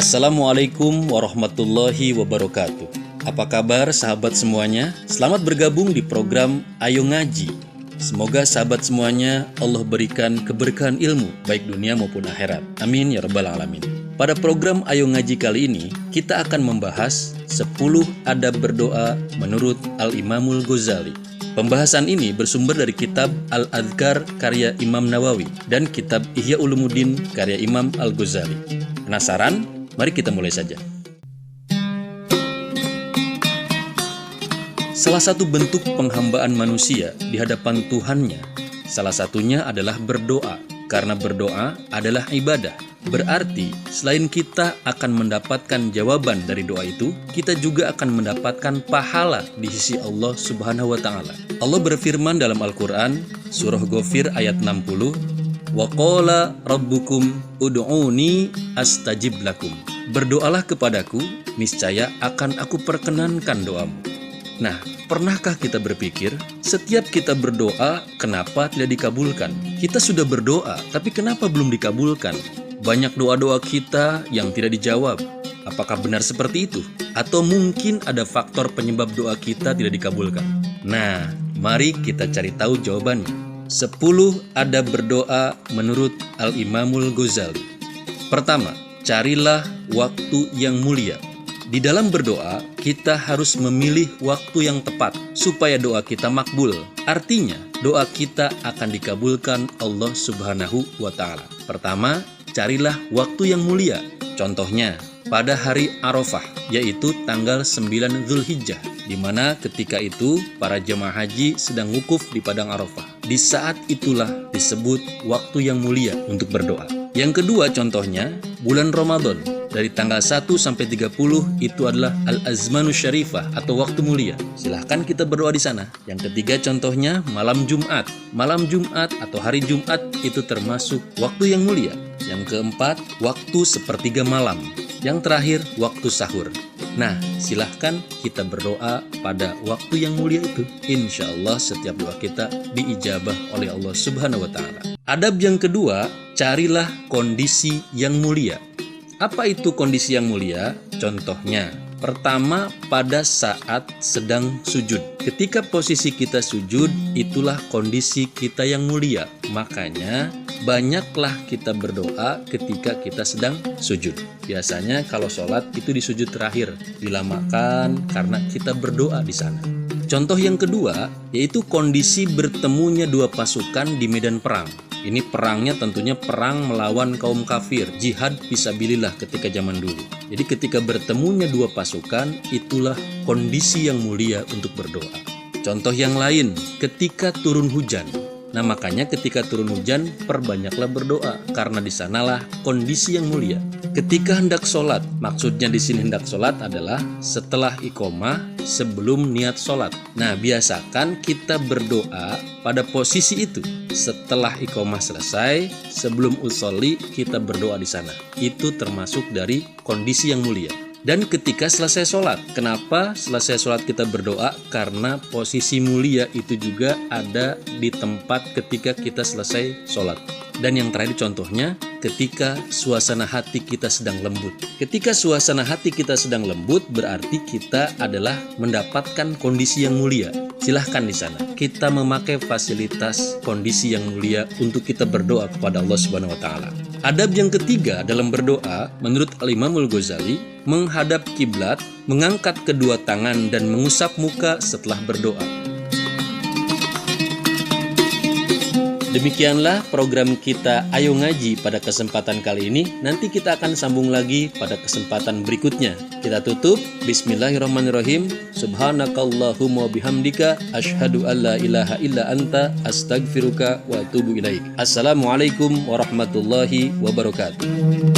Assalamualaikum warahmatullahi wabarakatuh. Apa kabar sahabat semuanya? Selamat bergabung di program Ayo Ngaji. Semoga sahabat semuanya Allah berikan keberkahan ilmu baik dunia maupun akhirat. Amin ya rabbal alamin. Pada program Ayo Ngaji kali ini kita akan membahas 10 adab berdoa menurut Al-Imamul Ghazali. Pembahasan ini bersumber dari kitab Al-Adhkar karya Imam Nawawi dan kitab Ihya Ulumuddin karya Imam Al-Ghazali. Penasaran? Mari kita mulai saja. Salah satu bentuk penghambaan manusia di hadapan Tuhannya, salah satunya adalah berdoa. Karena berdoa adalah ibadah. Berarti selain kita akan mendapatkan jawaban dari doa itu, kita juga akan mendapatkan pahala di sisi Allah Subhanahu wa Ta'ala. Allah berfirman dalam Al-Quran, surah Ghafir ayat 60, "Wa qala rabbukum ud'uni astajib lakum." Berdoalah kepadaku, niscaya akan aku perkenankan doamu. Nah, pernahkah kita berpikir, setiap kita berdoa, kenapa tidak dikabulkan? Kita sudah berdoa, tapi kenapa belum dikabulkan? Banyak doa-doa kita yang tidak dijawab. Apakah benar seperti itu? Atau mungkin ada faktor penyebab doa kita tidak dikabulkan? Nah, mari kita cari tahu jawabannya. 10 adab berdoa menurut Al-Imamul Ghazali. Pertama, carilah waktu yang mulia. Di dalam berdoa, kita harus memilih waktu yang tepat supaya doa kita makbul. Artinya, doa kita akan dikabulkan Allah Subhanahu wa Ta'ala. Pertama, carilah waktu yang mulia. Contohnya, pada hari Arafah, yaitu tanggal 9 Zulhijjah, di mana ketika itu para jemaah haji sedang wukuf di padang Arafah. Di saat itulah disebut waktu yang mulia untuk berdoa. Yang kedua contohnya, bulan Ramadan. Dari tanggal 1 sampai 30 itu adalah Al-Azmanu Syarifah atau waktu mulia. Silahkan kita berdoa di sana. Yang ketiga contohnya malam Jumat. Malam Jumat atau hari Jumat itu termasuk waktu yang mulia. Yang keempat, waktu sepertiga malam. Yang terakhir, waktu sahur. Nah, silahkan kita berdoa pada waktu yang mulia itu. Insya Allah setiap doa kita diijabah oleh Allah Subhanahu wa Ta'ala. Adab yang kedua, carilah kondisi yang mulia. Apa itu kondisi yang mulia? Contohnya, pertama pada saat sedang sujud. Ketika posisi kita sujud, itulah kondisi kita yang mulia. Makanya, banyaklah kita berdoa ketika kita sedang sujud. Biasanya kalau sholat itu di sujud terakhir, dilamakan karena kita berdoa di sana. Contoh yang kedua, yaitu kondisi bertemunya dua pasukan di medan perang. Ini perangnya tentunya perang melawan kaum kafir, jihad fisabilillah ketika zaman dulu. Jadi ketika bertemunya dua pasukan, itulah kondisi yang mulia untuk berdoa. Contoh yang lain, ketika turun hujan. Nah makanya ketika turun hujan, perbanyaklah berdoa, karena di sanalah kondisi yang mulia. Ketika hendak sholat, maksudnya di sini hendak sholat adalah setelah iqomah, sebelum niat sholat. Nah biasakan kita berdoa pada posisi itu. Setelah iqomah selesai, sebelum usolli, kita berdoa di sana. Itu termasuk dari kondisi yang mulia. Dan ketika selesai sholat, kenapa selesai sholat kita berdoa? Karena posisi mulia itu juga ada di tempat ketika kita selesai sholat. Dan yang terakhir contohnya, ketika suasana hati kita sedang lembut. Ketika suasana hati kita sedang lembut, berarti kita adalah mendapatkan kondisi yang mulia. Silahkan di sana kita memakai fasilitas kondisi yang mulia untuk kita berdoa kepada Allah Subhanahu wa Ta'ala. Adab yang ketiga dalam berdoa menurut Al-Imamul Ghazali, menghadap kiblat, mengangkat kedua tangan dan mengusap muka setelah berdoa. Demikianlah program kita Ayo Ngaji pada kesempatan kali ini. Nanti kita akan sambung lagi pada kesempatan berikutnya. Kita tutup. Bismillahirrahmanirrahim. Subhanakallahumma bihamdika asyhadu an la ilaha illa anta astaghfiruka wa atubu ilaik. Assalamualaikum warahmatullahi wabarakatuh.